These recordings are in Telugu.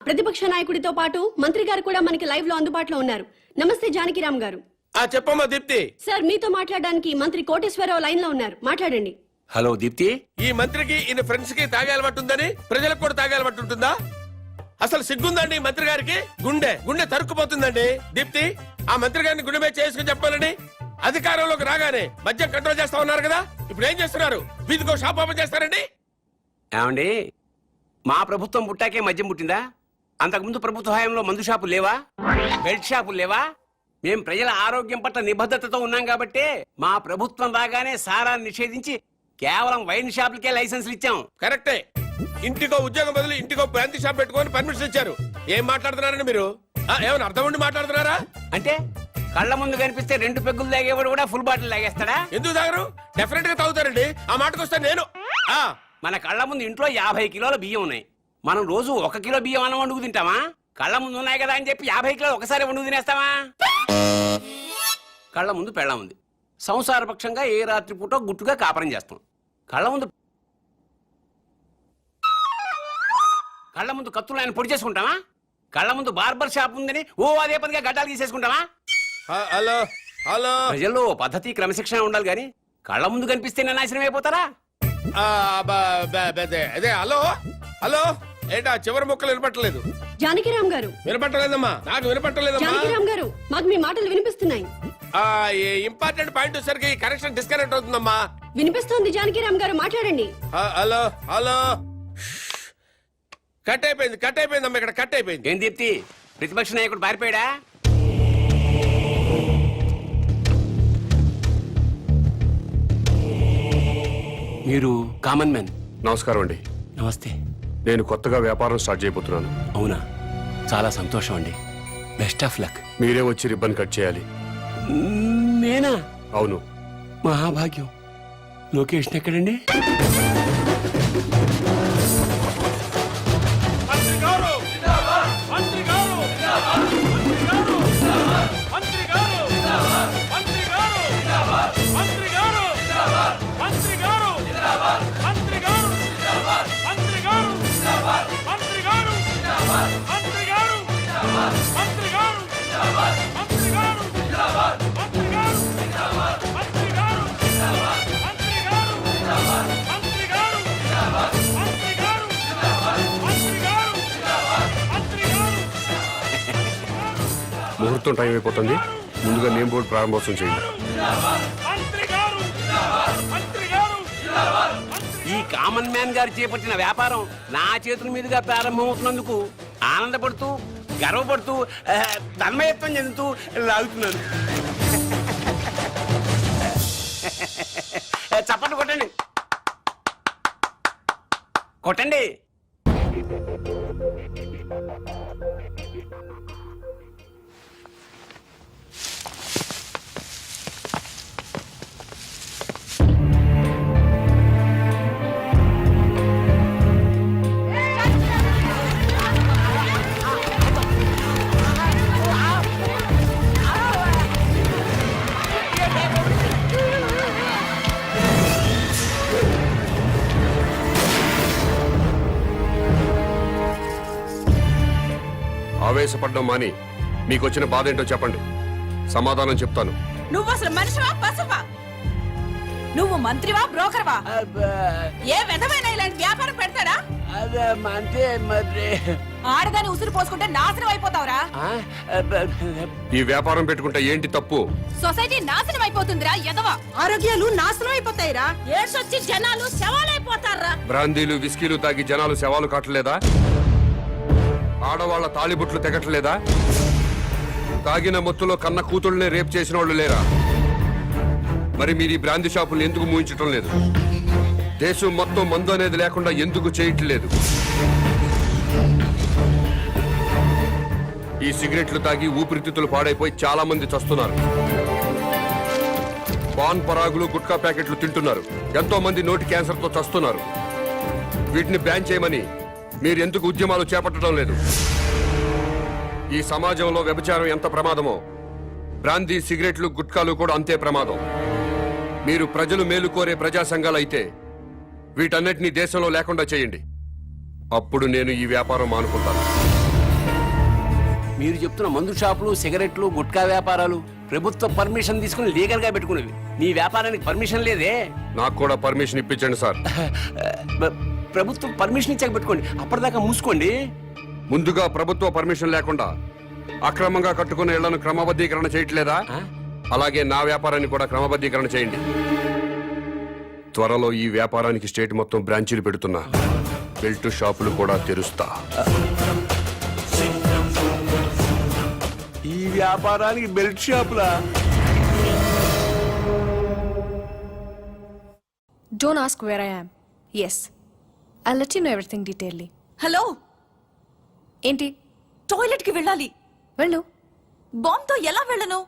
ప్రతిపక్ష నాయకుడితో పాటు మంత్రి గారు కూడా మనకి లైవ్ లో అందుబాటులో ఉన్నారు. నమస్తే జానకిరామ్ గారు. చెప్పమ్మా దీప్తి. సార్ మీతో మాట్లాడడానికి మంత్రి కోటేశ్వరరావు లైన్ లో ఉన్నారు, మాట్లాడండి. హలో దీప్తి. ఈ మంత్రికి ఈయన ఫ్రెండ్స్ కి తాగే అలవాటు ఉందని ప్రజలకు కూడా తాగే అలవాటు ఉంటుందా? అసలు సిగ్గుందండి మంత్రి గారికి? గుండె తరుక్కుపోతుందండి. దీప్తి, ఆ మంత్రి గారిని గుండె మీద చేసుకుని చెప్పాలని అధికారంలోకి రాగానే మద్యం కంట్రోల్ చేస్తా ఉన్నారు కదా, ఇప్పుడు ఏం చేస్తున్నారు? వీధికో షాప్ ఓపెన్ చేస్తారండి. ఏమండి, మా ప్రభుత్వం పుట్టాకే మద్యం పుట్టిందా? అంతకుముందు ప్రభుత్వ హయాంలో మందు షాపులు లేవా? బెల్ట్ షాపులు లేవా? మేం ప్రజల ఆరోగ్యం పట్ల నిబద్ధతతో ఉన్నాం కాబట్టి మా ప్రభుత్వం రాగానే సారాన్ని నిషేధించి కేవలం వైన్ షాపులకే లైసెన్సులు ఇచ్చాం. కరెక్టే. ఇంటికో ఉద్యోగం బదులు ఇంటికో బ్రాంతి షాప్ పెట్టుకొని పర్మిషన్ ఇచ్చారు. ఏం మాట్లాడుతున్నారండి మీరు? ఏమైనా అర్థం ఉండి మాట్లాడుతున్నారా? అంటే కళ్ళ ముందు కనిపిస్తే 2 పెగ్గులు తాగేవాడు కూడా ఫుల్ బాటిల్ తాగేస్తాడా? ఎందుకు తాగరు? డెఫినెట్ గా తాగుతారండి. ఆ మాటకు వస్తే నేను మన కళ్ళ ముందు ఇంట్లో 50 కిలోల బియ్యం ఉన్నాయి. మనం రోజు 1 కిలో బియ్యం అన్నం వండుకు తింటామా? కళ్ళ ముందు ఉన్నాయి కదా అని చెప్పి 50 కిలోలు ఒకసారి వండుకు తినేస్తామా? కళ్ళ ముందు పెళ్ళం ఉంది. సంసారపక్షంగా ఏ రాత్రి పూట గుట్టుగా కాపురం చేస్తాం. కళ్ళ ముందు కత్తులు ఆయన పొడి చేసుకుంటామా? కళ్ళ ముందు బార్బర్ షాప్ ఉందని అదే పనిగా గడ్డాలు తీసేసుకుంటామా? హలో హలో, ప్రజల్లో పద్ధతి క్రమశిక్షణ ఉండాలి గాని కళ్ళ ముందు కనిపిస్తే నాశనం అయిపోతారా? అదే హలో హలో, ఏంటా చివరి ముక్కలు వినపట్టలేదు? జానకిరామ్ గారు. వినపట్టలేదమ్మా, నాకు వినపట్టలేదమ్మా. జానకిరామ్ గారు, మాకు మీ మాటలు వినిపిస్తున్నాయి. ఇంపార్టెంట్ పాయింట్ వచ్చేసరికి కనెక్షన్ డిస్కనెక్ట్ అవుతుందమ్మా. వినిపిస్తోంది జానకిరామ్ గారు, మాట్లాడండి. హలో హలో, కట్ అయిపోయిందమ్మా, ఇక్కడ కట్ అయిపోయింది. ఏం దీప్తి, ప్రతిపక్ష నాయకుడు పారిపోయాడా? మీరు కామన్ మ్యాన్. నమస్కారం అండి. నమస్తే. నేను కొత్తగా వ్యాపారం స్టార్ట్ చేయబోతున్నాను. అవునా, చాలా సంతోషం అండి. Best of luck. మీరే వచ్చి రిబ్బన్ కట్ చేయాలి. నేనా? అవును. మహాభాగ్యం. లొకేషన్ ఎక్కడండి? ముహూర్తం టైం అయిపోతుంది. ముందుగా నేమ్ బోర్డు ప్రారంభోత్సవం చేయండి. ఈ కామన్ మ్యాన్ గారు చేపట్టిన వ్యాపారం నా చేతుల మీదుగా ప్రారంభమవుతున్నందుకు ఆనందపడుతూ గర్వపడుతూ తన్మయత్వం చెందుతూ లాగుతున్నాను. చప్పట్లు కొట్టండి, కొట్టండి. ఆవేశపడ్డం మాని మీకు వచ్చిన బాధ ఏంటో చెప్పండి, సమాధానం చెప్తాను. నువ్వు అసలు మనిషివా పశువా? నువ్వు మంత్రివా బ్రోకర్వా? ఏ విధమైన ఇలాంటి వ్యాపారం పెడతాడా? ఆడదాన్ని ఉసురు పోసుకుంటే నాశనం అయిపోతావురా. ఈ వ్యాపారం పెట్టుకుంటే ఏంటి తప్పు? సొసైటీ నాశనం అయిపోతుందిరా ఎదవా. ఆరోగ్యాలు నాశనం అయిపోతాయిరా. ఏడ్సొచ్చి జనాలు శవాలైపోతారా. బ్రాందీలు విస్కీలు తాగి జనాలు శవాలు కాటలేదా? ఆడవాళ్ల తాళిబుట్లు తెగట్లేదా? తాగిన మొత్తులో కన్న కూతుళ్ళనే రేపు చేసిన వాళ్ళు లేరా? మరి మీరు ఈ బ్రాందీ షాపులు ఎందుకు మూయించటం లేదు? దేశం మొత్తం మందు అనేది లేకుండా ఎందుకు చేయట్లేదు? ఈ సిగరెట్లు తాగి ఊపిరితిత్తులు పాడైపోయి చాలా మంది చస్తున్నారు. పాన్ పరాగులు గుట్కా ప్యాకెట్లు తింటున్నారు. ఎంతో మంది నోటి క్యాన్సర్ తో చస్తున్నారు. వీటిని బ్యాన్ చేయమని మీరు ఎందుకు ఉద్యమాలు చేపట్టడం లేదు? ఈ సమాజంలో వ్యభిచారం ఎంత ప్రమాదమో బ్రాందీ సిగరెట్లు గుట్కాలు కూడా అంతే ప్రమాదం. మీరు ప్రజలు మేలు కోరే ప్రజా సంఘాలైతే వీటన్నిటినీ దేశంలో లేకుండా చేయండి. అప్పుడు నేను ఈ వ్యాపారం మానుకుంటాను. మీరు చెప్తున్న మందు షాపులు, సిగరెట్లు, గుట్కా వ్యాపారాలు ప్రభుత్వ పర్మిషన్ తీసుకుని లీగల్ గా పెట్టుకునేవి. మీ వ్యాపారానికి పర్మిషన్ లేదే. నాకు కూడా పర్మిషన్ ఇప్పించండి సార్. ప్రభుత్వం పర్మిషన్ ఇచ్చాక పెట్టుకోండి, అప్పటిదాకా మూసుకోండి. ముందుగా ప్రభుత్వ పర్మిషన్ లేకుండా అక్రమంగా కట్టుకున్న ఇళ్లను క్రమబద్ధీకరణ చేయట్లేదా? అలాగే నా వ్యాపారాన్ని కూడా క్రమబద్ధీకరణ చేయండి. త్వరలో ఈ వ్యాపారానికి స్టేట్ మొత్తం బ్రాంచీలు పెడుతున్నా. బెల్ట్ షాపులు కూడా తెరుస్తా. ఈ వ్యాపారానికి belt షాపులా? Don't ask where I am. Yes, I'll let you know everything detailedly. Hello, ఏంటి? టాయిలెట్ కి వెళ్ళాలి. వెళ్ళు. బాంబ్ తో ఎలా వెళ్ళను?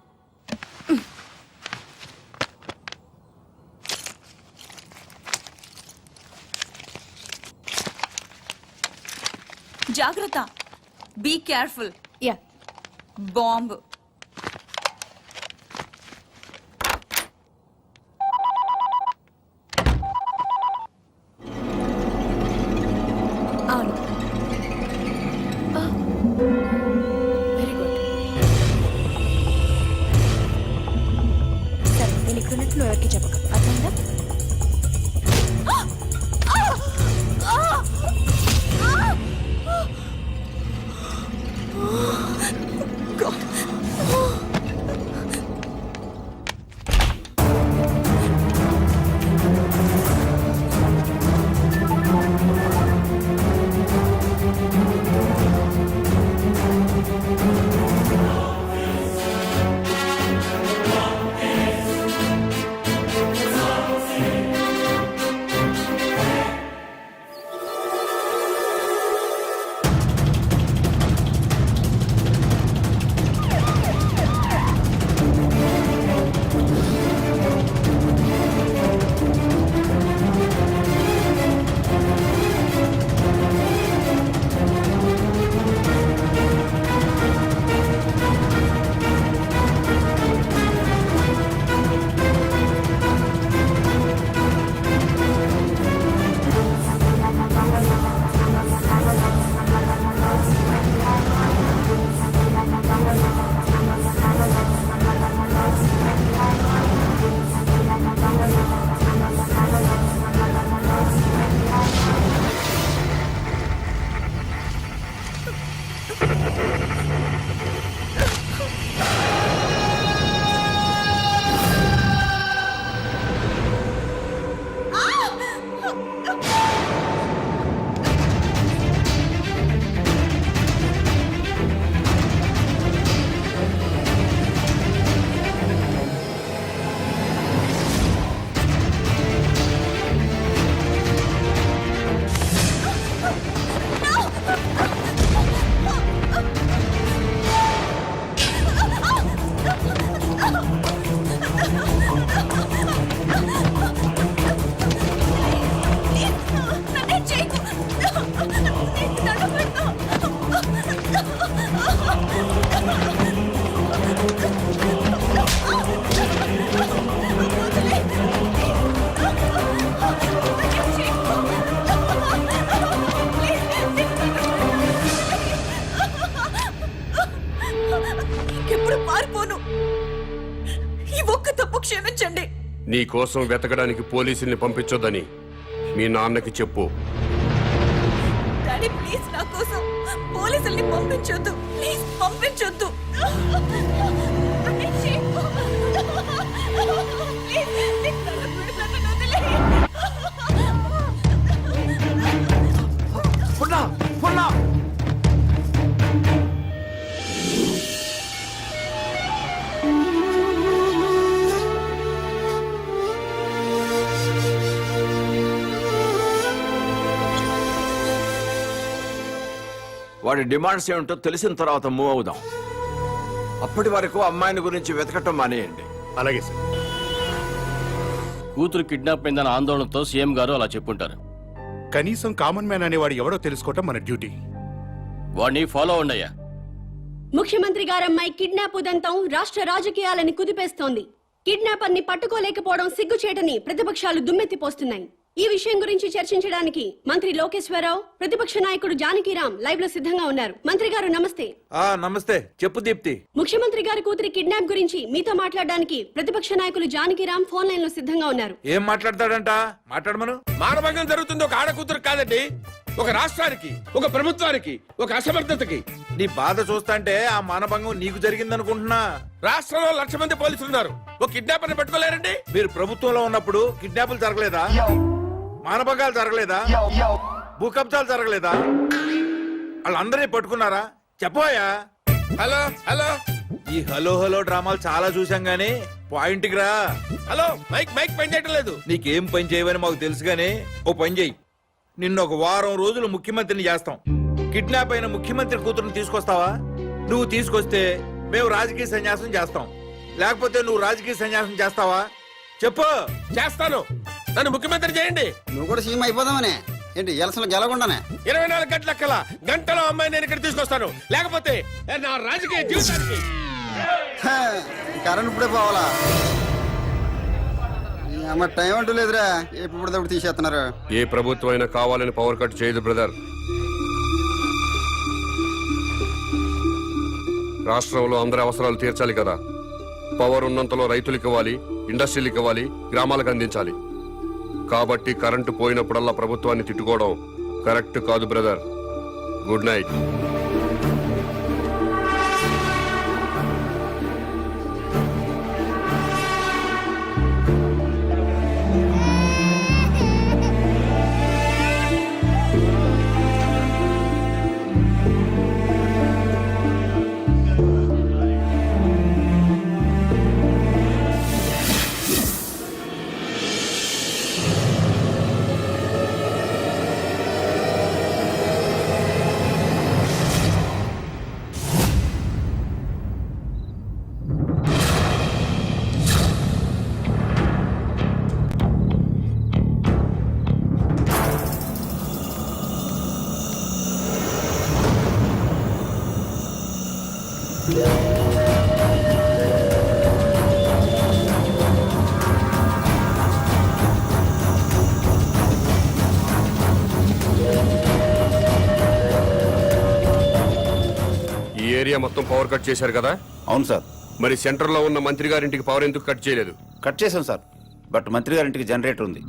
జాగ్రత్త, బీ కేర్ఫుల్. యా. బాంబ్. అవును. Very good. సరే, నేను ఇక్కడ ఉన్నట్లు నువ్వు ఎవరికి చెప్పక, అర్థమైందా? ఇంకెప్పుడు పారిపోను. ఈ ఒక్క తప్పు క్షమించండి. నీ కోసం వెతకడానికి పోలీసుల్ని పంపించొద్దని మీ నాన్నకి చెప్పు. డాడీ, ప్లీజ్ నా కోసం పోలీసుల్ని పంపించొద్దు. ప్లీజ్ పంపించొద్దు. వాడి డిమాండ్స్ ఏమిటో తెలిసిన తర్వాత మూవ్ అవుదాం. అప్పటి వరకు అమ్మాయిని గురించి వెతకటం మానేయండి. అలాగే సార్. కూతురు కిడ్నాప్ అయిందన్న ఆందోళనతో సీఎం గారు అలా చెప్పుంటారు. కనీసం కామన్ మ్యాన్ అనేవాడు ఎవడో తెలుసుకోవటం మన డ్యూటీ. వాడిని ఫాలో అవ్వండియ్యా. ముఖ్యమంత్రి గారమ్మాయి కిడ్నాప్ ఉదంతం రాష్ట్ర రాజకీయాలని కుదిపేస్తోంది. కిడ్నాపర్ ని పట్టుకోలేకపోవడం సిగ్గుచేటని ప్రతిపక్షాలు దుమ్మెత్తిపోస్తున్నాయి. ఈ విషయం గురించి చర్చించడానికి మంత్రి లోకేశ్వరరావు, ప్రతిపక్ష నాయకుడు జానకిరాం లైవ్ లో సిద్ధంగా ఉన్నారు. మంత్రి గారు నమస్తే. నమస్తే. చెప్పు దీప్తి. ముఖ్యమంత్రి గారి కూతురి కిడ్నాప్ గురించి మీతో మాట్లాడడానికి ప్రతిపక్ష నాయకులు జానకిరాం ఫోన్ లైన్ లో సిద్ధంగా ఉన్నారు. ఏం మాట్లాడతాడంట? మాట్లాడమను. మానభంగం జరుగుతుంది ఒక ఆడ కూతురు కాదండి, ఒక రాష్ట్రానికి, ఒక ప్రభుత్వానికి, ఒక అసమర్థతకి. నీ బాధ చూస్తాంటే ఆ మానభంగం నీకు జరిగిందనుకుంటున్నా. రాష్ట్రంలో 1,00,000 మంది పోలీసులు ఉన్నారు, ఒక కిడ్నాపర్ ని పట్టుకోలేరండి. మీరు ప్రభుత్వంలో ఉన్నప్పుడు కిడ్నాపులు జరగలేదా? మానభంగాలు జరగలేదా? భూకబ్జాలు జరగలేదా? వాళ్ళందరినీ పట్టుకున్నారా? చెప్పోయా. హలో హలో ఈ హలో హలో డ్రామాలు చాలా చూసాం గానీ పాయింట్కి రా. హలో, మైక్ మైక్ పని చేయటం లేదు. నీకేం పని చేయవని మాకు తెలుసు గానీ ఓ పని చెయ్యి. నిన్న ఒక వారం రోజులు ముఖ్యమంత్రిని చేస్తాం. కిడ్నాప్ అయిన ముఖ్యమంత్రి కూతురుని తీసుకొస్తావా? నువ్వు తీసుకొస్తే మేము రాజకీయ సన్యాసం చేస్తాం, లేకపోతే నువ్వు రాజకీయ సన్యాసం చేస్తావా? చెప్పు. చేస్తాను, నన్ను ముఖ్యమంత్రి చేయండి. నువ్వు కూడా సీఎం అయిపోదామనే ఏంటి? ఎలసలు గెలకుండానే 24 గంటల కల్లా గంటలో అమ్మాయి నేను ఇక్కడ తీసుకొస్తాను, లేకపోతే నా రాజకీయ జీవితానికి. కరెంట్ ఇప్పుడే పోవాలా? అమ్మ టైం అంటూ లేదురా, ఎప్పుడు తీసేస్తున్నారు. ఏ ప్రభుత్వం అయినా కావాలని పవర్ కట్ చేయదు బ్రదర్. రాష్ట్రంలో అందరి అవసరాలు తీర్చాలి కదా. పవర్ ఉన్నంతలో రైతులకు ఇవ్వాలి, ఇండస్ట్రీలకు ఇవ్వాలి, గ్రామాలకు అందించాలి. కాబట్టి కరెంటు పోయినప్పుడల్లా ప్రభుత్వాన్ని తిట్టుకోవడం కరెక్ట్ కాదు బ్రదర్. Good night. ఈ ఏరియా మొత్తం పవర్ కట్ చేశారు కదా? అవును సార్. మరి సెంటర్ లో ఉన్న మంత్రి గారింటికి పవర్ ఎందుకు కట్ చేయలేదు? కట్ చేసాం సార్, బట్ మంత్రి గారింటికి జనరేటర్ ఉంది.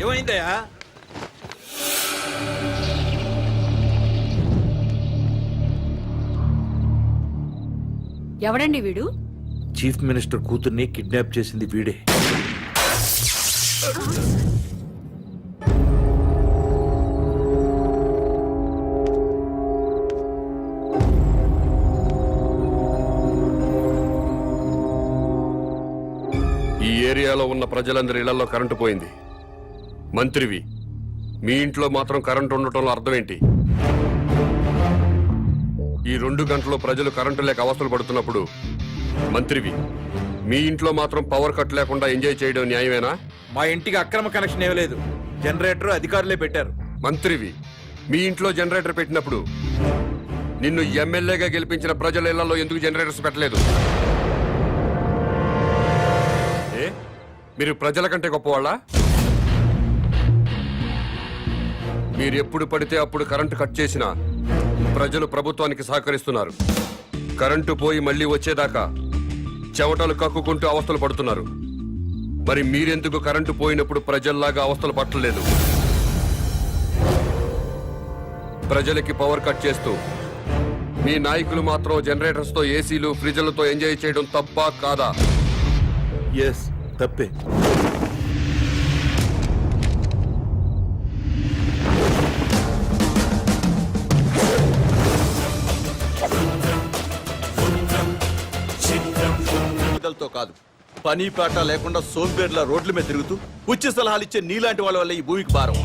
ఏమైందయ్యా? ఎవడండి వీడు? చీఫ్ మినిస్టర్ కూతుర్ని కిడ్నాప్ చేసింది వీడే. ఈ ఏరియాలో ఉన్న ప్రజలందరి ఇళ్లలో కరెంటు పోయింది. మంత్రివి, మీ ఇంట్లో మాత్రం కరెంటు ఉండటంలో అర్థం ఏంటి? ఈ 2 గంటలు ప్రజలు కరెంటు లేక అవస్థలు పడుతున్నప్పుడు మంత్రివి, మీ ఇంట్లో మాత్రం పవర్ కట్ లేకుండా ఎంజాయ్ చేయడం న్యాయమేనా? మా ఇంటికి అక్రమ కనెక్షన్ ఏమీ లేదు, జనరేటర్ అధికారులే పెట్టారు. మంత్రివి, మీ ఇంట్లో జనరేటర్ పెట్టినప్పుడు నిన్ను ఎమ్మెల్యేగా గెలిపించిన ప్రజల ఇళ్లలో ఎందుకు జనరేటర్స్ పెట్టలేదు? ఏ, మీరు ప్రజల కంటే గొప్పవాళ్ళా? మీరు ఎప్పుడు పడితే అప్పుడు కరెంటు కట్ చేసినా ప్రజలు ప్రభుత్వానికి సహకరిస్తున్నారు. కరెంటు పోయి మళ్ళీ వచ్చేదాకా చెమటలు కక్కుకుంటూ అవస్థలు పడుతున్నారు. మరి మీరెందుకు కరెంటు పోయినప్పుడు ప్రజల్లాగా అవస్థలు పట్టలేదు? ప్రజలకి పవర్ కట్ చేస్తూ మీ నాయకులు మాత్రం జనరేటర్స్ తో, ఏసీలు, ఫ్రిడ్జ్లతో ఎంజాయ్ చేయడం తప్పా కాదా? ఎస్, తప్పే. కాదు, పని పాట లేకుండా సోంబేర్ల రోడ్ల మీద తిరుగుతూ ఉచిత సలహాలు ఇచ్చే నీలాంటి వాళ్ళ వల్ల ఈ భూమికి భారం.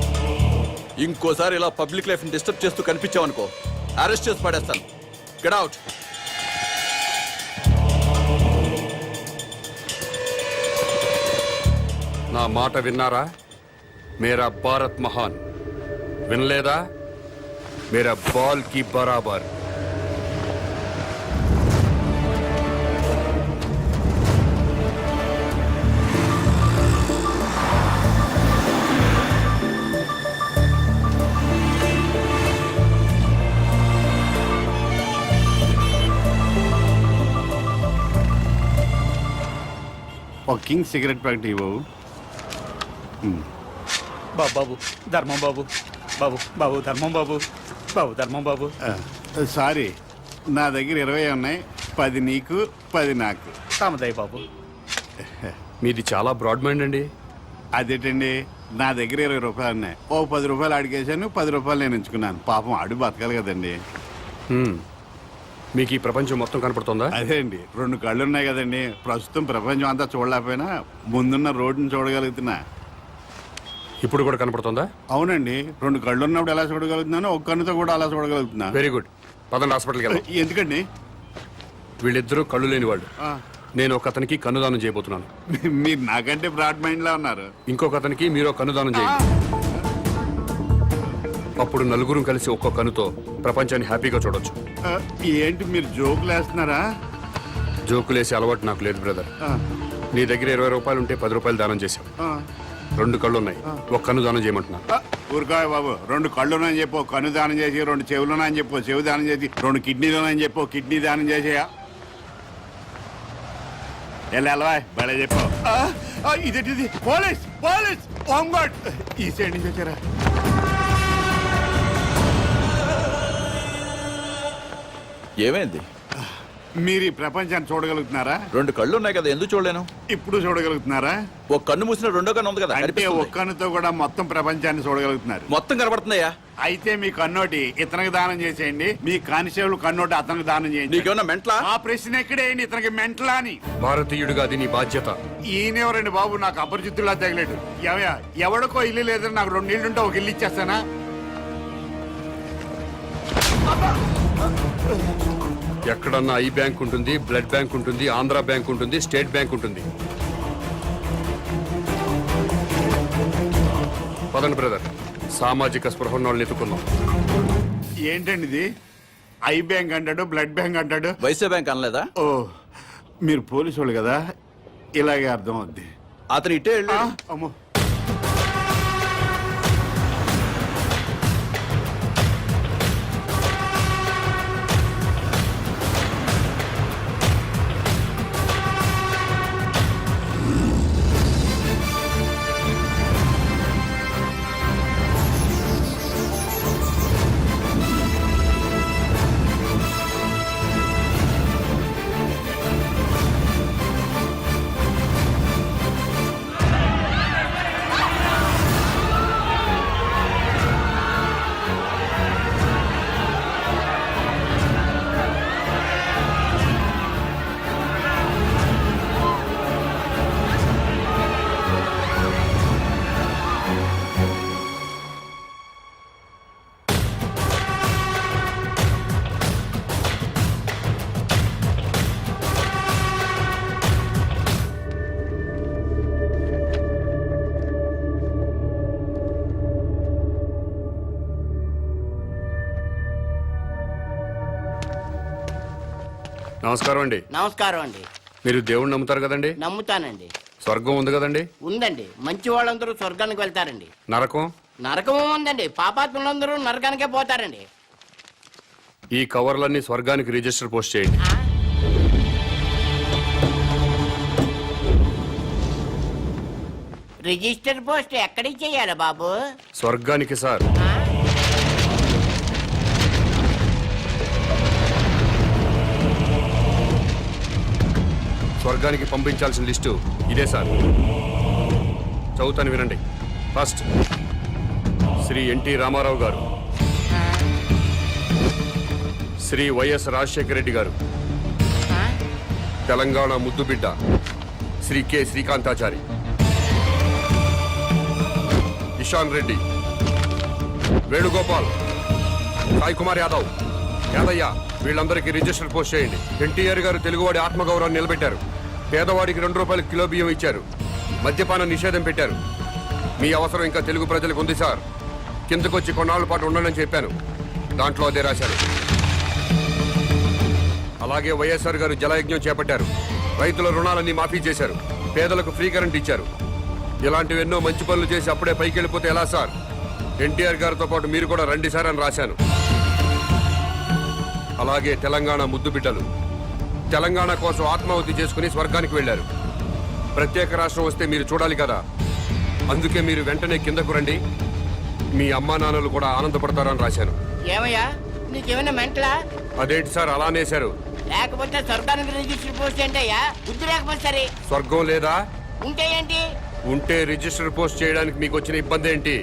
ఇంకోసారి ఇలా పబ్లిక్ లైఫ్ ని డిస్టర్బ్ చేస్తూ కనిపించావనుకో అరెస్ట్ చేసి పడేస్తాను. Get out. నా మాట విన్నారా? మేరా భారత్ మహాన్. వినలేదా? మేరా బాల్ కి బరాబర్. ఒక కింగ్ సిగరెట్ ప్యాకెట్ ఇవ్వవు. బాబు ధర్మం బాబు, బాబు బాబు ధర్మం బాబు, బాబు ధర్మం బాబు. సారీ, నా దగ్గర 20 ఉన్నాయి. 10 నీకు, 10 నాకు. తామదయ్య బాబు. మీది చాలా బ్రాడ్ మైండ్ అండి. అదేంటండి, నా దగ్గర 20 రూపాయలు ఉన్నాయి. ఓ 10 రూపాయలు అడిగేశాను, 10 రూపాయలు నేను ఉంచుకున్నాను. పాపం అడుగు బతకాలి కదండి. మీకు ఈ ప్రపంచం మొత్తం కనపడుతుందా? అదే అండి, 2 కళ్ళు ఉన్నాయి కదండి. ప్రస్తుతం ప్రపంచం అంతా చూడలేకపోయినా ముందున్న రోడ్డుని చూడగలుగుతున్నా. ఇప్పుడు కూడా కనపడుతుందా? అవునండి, 2 కళ్ళు ఉన్నప్పుడు ఎలా చూడగలుగుతున్నాను, ఒక కన్నుతో కూడా అలా చూడగలుగుతున్నా. Very good. పదండి హాస్పిటల్కి వెళ్దాం. ఎందుకండి? వీళ్ళిద్దరూ కళ్ళు లేని వాళ్ళు. ఆ, నేను ఒక అతనికి కన్నుదానం చేయబోతున్నాను. మీరు నాకంటే బ్రాడ్ మైండ్ లా ఉన్నారు. ఇంకొక అతనికి మీరు కన్నుదానం చేయండి. అప్పుడు నలుగురు కలిసి ఒక్కో కన్నుతో ప్రపంచాన్ని హ్యాపీగా చూడొచ్చు. ఆ, ఏంటి మీరు జోకులు వేస్తున్నారా? జోకులేసే అలవాటు నాకు లేదు బ్రదర్. ఆ, నీ దగ్గర 20 రూపాయలు ఉంటే 10 రూపాయలు దానం చేశావు. ఆ. 2 కళ్ళు ఉన్నాయి, ఒక కన్ను దానం చేయమంటున్నా. ఊరుకాయ బాబు, 2 కళ్ళునని చెప్పు కన్ను దానం చేసి, 2 చెవులునని చెప్పు చెవు దానం చేసి, 2 కిడ్నీలునని చెప్పు కిడ్నీ దానం చేసేయా. ఎలా బయట చెప్పు. ఇదేంటిది? పోలీస్ పోలీస్ హోమ్ గార్డ్ ఈ సైడ్ నుంచి వచ్చారా? ఏమైంది? మీరు ఈ ప్రపంచాన్ని చూడగలుగుతున్నారా? 2 కళ్ళు ఉన్నాయి కదా, ఎందుకు చూడలేను? ఇప్పుడు చూడగలుగుతున్నారా? ఒక కన్ను మూసిన రెండో కన్ను ఉంది కదా, అంటే కనిపిస్తుంది. ఒక్క కన్నుతో కూడా మొత్తం ప్రపంచాన్ని చూడగలుగుతున్నారు. మొత్తం కనబడుతుందయ్యా. అయితే మీ కన్నోటి ఇతనికి దానం చేసేయండి, మీ కానిస్టేబుల్ కన్నోటి అతనికి దానం చేయండి. నీకేమన్నా మెంట్లా? ఆ ప్రశ్న ఎక్కడేయండి, ఇతనికి మెంటలా అని. భారతీయుడిగా అది నీ బాధ్యత. ఈయనెవరండి బాబు, నాకు అపరిచితుల్లా తగిలేడు. ఎవడికో ఇల్లు లేదని నాకు 2 ఇళ్ళుంటే ఒక ఇల్లు ఇచ్చేస్తానా? ఎక్కడన్నా ఐ బ్యాంక్ ఉంటుంది, బ్లడ్ బ్యాంక్ ఉంటుంది, ఆంధ్ర బ్యాంక్ ఉంటుంది, స్టేట్ బ్యాంక్ ఉంటుంది. పదండి బ్రదర్, సామాజిక స్పృహ ఉన్న వాళ్ళని ఎత్తుకుందాం. ఏంటండి ఇది? ఐ బ్యాంక్ అంటాడు, బ్లడ్ బ్యాంక్ అంటాడు. వైసే బ్యాంక్ అనలేదా? ఓ, మీరు పోలీసు వాళ్ళు కదా, ఇలాగే అర్థం అవుద్ది. అతను ఇటే వెళ్ళి అమ్మో, నమస్కారం అండి. నమస్కారం అండి. మీరు దేవుణ్ణి నమ్ముతారు కదండి? నమ్ముతానండి. స్వర్గం ఉంది కదండి? ఉందండి. మంచి వాళ్ళందరూ స్వర్గానికి వెళ్తారండి. నరకం? నరకము ఉందండి. పాపాత్ములందరూ నరకానికే పోతారండి. ఈ కవర్లన్నీ స్వర్గానికి రిజిస్టర్ పోస్ట్ చేయండి. రిజిస్టర్ పోస్ట్ ఎక్కడికి చెయ్యాలి బాబు? స్వర్గానికి సార్. స్వర్గానికి పంపించాల్సిన లిస్టు ఇదే సార్. చదువుతాను వినండి. ఫస్ట్ శ్రీ ఎన్టీ రామారావు గారు, శ్రీ వైఎస్ రాజశేఖర రెడ్డి గారు, తెలంగాణ ముద్దుబిడ్డ శ్రీ కె శ్రీకాంతాచారి, ఇషాన్ రెడ్డి, వేణుగోపాల్, సాయి కుమార్ యాదవ్, యాదయ్య వీళ్ళందరికీ రిజిస్టర్ పోస్ట్ చేయండి. ఎన్టీఆర్ గారు తెలుగువాడి ఆత్మగౌరవాన్ని నిలబెట్టారు. పేదవాడికి 2 రూపాయలు కిలో బియ్యం ఇచ్చారు. మద్యపాన నిషేధం పెట్టారు. మీ అవసరం ఇంకా తెలుగు ప్రజలకు ఉంది సార్. కిందకొచ్చి కొన్నాళ్ళ పాటు ఉండనని చెప్పాను. దాంట్లో అదే రాశాను. అలాగే వైఎస్ఆర్ గారు జలయజ్ఞం చేపట్టారు. రైతుల రుణాలన్నీ మాఫీ చేశారు. పేదలకు ఫ్రీ కరెంట్ ఇచ్చారు. ఇలాంటివి ఎన్నో మంచి పనులు చేసి అప్పుడే పైకి వెళ్ళిపోతే ఎలా సార్? ఎన్టీఆర్ గారితో పాటు మీరు కూడా రండి సార్ అని రాశాను. అలాగే తెలంగాణ ముద్దు బిడ్డలు తెలంగాణ కోసం ఆత్మాహుతి చేసుకుని స్వర్గానికి వెళ్లారు. ప్రత్యేక రాష్ట్రం వస్తే మీరు చూడాలి కదా. అందుకే మీరు వెంటనే కిందకు రండి. మీ అమ్మా నాన్నలు కూడా ఆనందపడతారని రాశాను. ఏమయ్యా నీకేమైనా మెంటలా? అదేంటి సార్ అలా అనేశారు? లేకపోతే స్వర్గానికి రిజిస్టర్ పోస్ట్ ఏంటయ్యా? బుద్ధి లేకపోతే సరే. స్వర్గం లేదా? ఉంటే ఏంటి? ఉంటే రిజిస్టర్ పోస్ట్ చేయడానికి మీకు వచ్చిన ఇబ్బంది ఏంటి?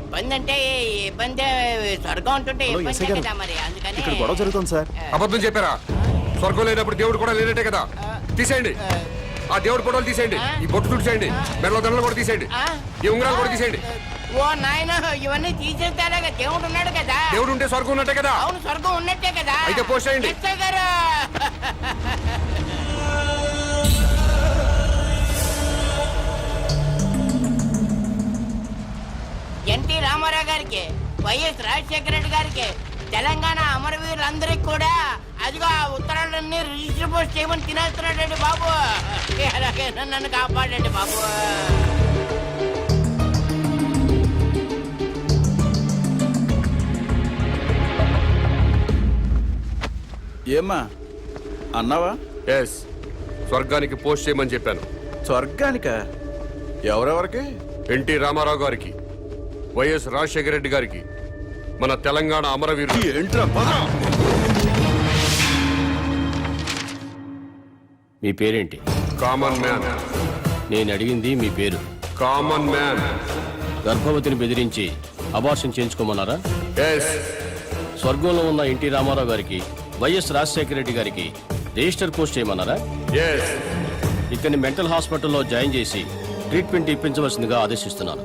ఇబ్బంది అంటే ఇబ్బంది, స్వర్గం ఉంటుంటే ఇబ్బంది కదా మరి. అందుకని గొడవ జరుగుతుంది సార్. అబద్ధం చెప్పారా? స్వర్గం లేనప్పుడు దేవుడు కూడా లేనట్టే కదా. తీసేయండి ఆ దేవుడు ఫోటోలు, తీసేయండి ఈ బొట్టు తుడిచేయండి, మెడలో దండలు కూడా తీసేయండి, ఈ ఉంగరాలు కూడా తీసేయండి. ఓ నాయన, ఇవన్నీ తీసేస్తారా? దేవుడు ఉన్నాడు కదా. దేవుడు ఉంటే స్వర్గం ఉన్నట్టే కదా. అవును, స్వర్గం ఉన్నట్టే కదా. అయితే పోస్ట్ చేయండి. ఎస్ఐ గారు, ఎన్టీ రామారావు గారికి, వైఎస్ రాజశేఖర రెడ్డి గారికి, తెలంగాణ అమరవీరులందరికీ కూడా అదిగో ఆ ఉత్తరాలన్నీ రిజిస్టర్ పోస్ట్ చేయమని తినేస్తున్నాడండి బాబు. అలాగే నన్ను కాపాడండి బాబు. ఏమ్మా అన్నావా? ఎస్, స్వర్గానికి పోస్ట్ చేయమని చెప్పాను. స్వర్గానిక? ఎవరెవరికి? ఎన్టీ రామారావు గారికి, వైఎస్ రాజశేఖర రెడ్డి గారికి, మన తెలంగాణ అమరవీరులు. ఏంట్రా పదరా? మీ పేరేంటి? Common man. నేను అడిగింది మీ పేరు. Common man. గర్భవతిని బెదిరించి అబార్షన్ చేయించుకోమన్నారా? ఎస్. స్వర్గంలో ఉన్న ఎన్టీ రామారావు గారికి, వైఎస్ రాజశేఖర రెడ్డి గారికి రిజిస్టర్ పోస్ట్ చేయమన్నారా? ఎస్. ఇక్కడిని మెంటల్ హాస్పిటల్లో జాయిన్ చేసి ట్రీట్మెంట్ ఇప్పించవలసిందిగా ఆదేశిస్తున్నాను.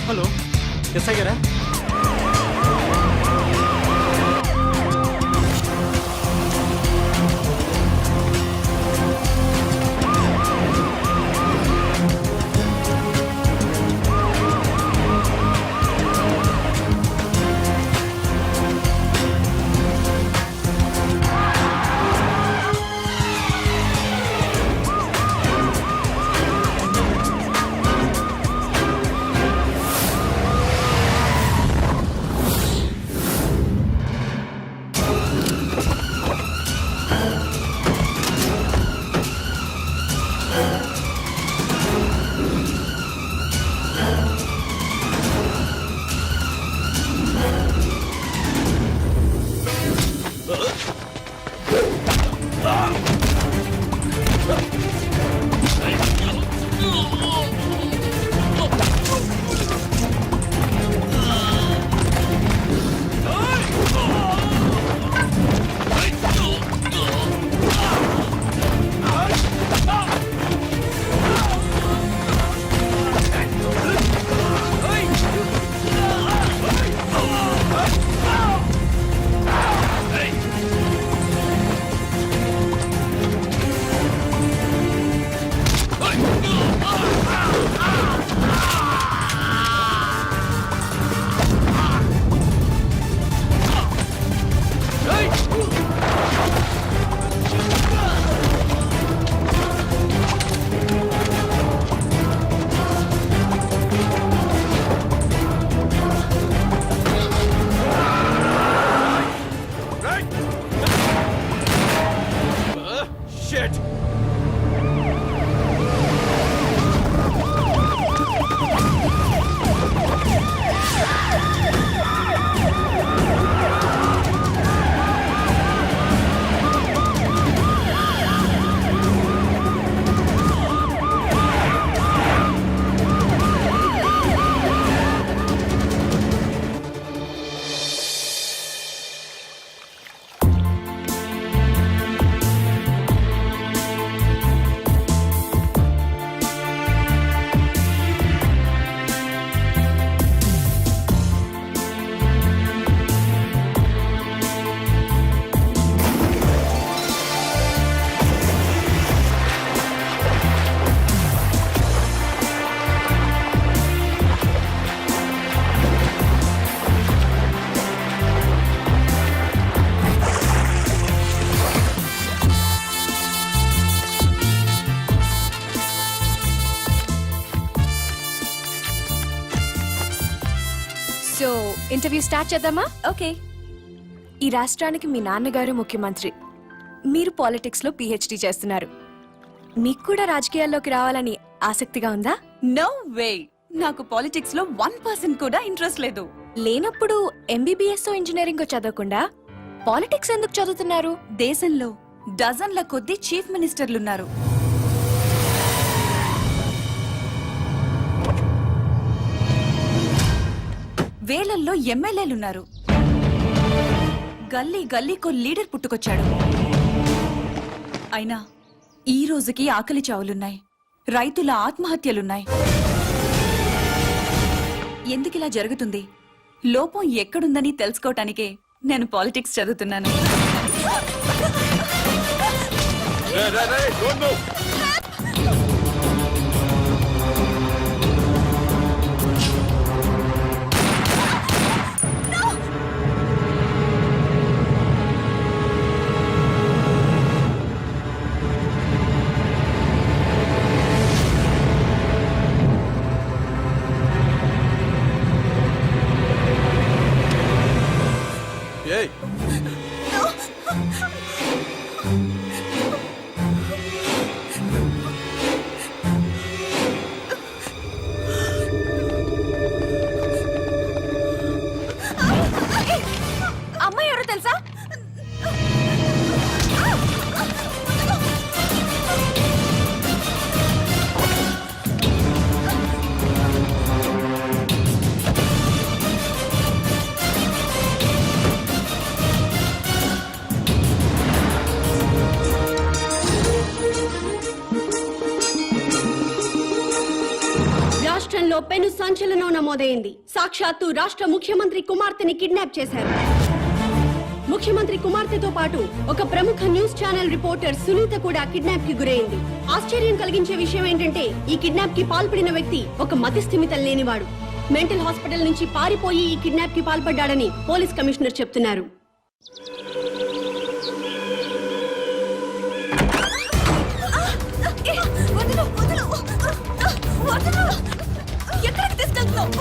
హలో, ఎస్ఐ గారా? సో ఇంటర్వ్యూ స్టార్ట్ చేద్దామా? ఓకే. ఈ రాష్ట్రానికి మీ నాన్నగారు ముఖ్యమంత్రి, మీరు పాలిటిక్స్ లో పిహెచ్డి చేస్తున్నారు. మీకు కూడా రాజకీయాల్లోకి రావాలని ఆసక్తిగా ఉందా? నో వే, నాకు పాలిటిక్స్ లో 1% కూడా ఇంట్రెస్ట్ లేదు. లేనప్పుడు ఎంబీబీఎస్ ఇంజనీరింగ్ చదవకుండా పాలిటిక్స్ ఎందుకు చదువుతున్నారు? దేశంలో డజన్ల కొద్దీ చీఫ్ మినిస్టర్లున్నారు. వేలల్లో ఎమ్మెల్యేలున్నారు. గల్లీ గల్లీకో లీడర్ పుట్టుకొచ్చాడు. అయినా ఈ రోజుకి ఆకలి చావులున్నాయి, రైతుల ఆత్మహత్యలున్నాయి. ఎందుకిలా జరుగుతుంది? లోపం ఎక్కడుందని తెలుసుకోవటానికే నేను పాలిటిక్స్ చదువుతున్నాను. అమ్మాయి ఎవరో తెలుసా? రాష్ట్రంలో పెను సంచలనం నమోదైంది. సాక్షాత్తు రాష్ట్ర ముఖ్యమంత్రి కుమార్తెని కిడ్నాప్ చేశారు. ముఖ్యమంత్రి కుమార్తెతో పాటు ఒక ప్రముఖ న్యూస్ ఛానల్ రిపోర్టర్ సునీత కూడా కిడ్నాప్ కి గురైంది. ఆశ్చర్యం కలిగించే విషయం ఏంటంటే ఈ కిడ్నాప్ కి పాల్పడిన వ్యక్తి ఒక మతిస్థిమితం లేనివాడు. మెంటల్ హాస్పిటల్ నుంచి పారిపోయి ఈ కిడ్నాప్ కి పాల్పడ్డాడని పోలీస్ కమిషనర్ చెప్తున్నారు. ఎక్కడికి తీసుకెళ్తున్నావు?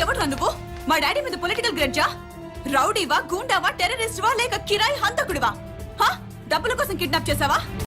ఎవరు నువ్వు? మా డాడీ మీద పొలిటికల్ గ్రడ్జా? రౌడీవా, గూండావా, టెర్రరిస్టువా లేక కిరాయి హంతకుడివా? డబ్బుల కోసం కిడ్నాప్ చేసావా?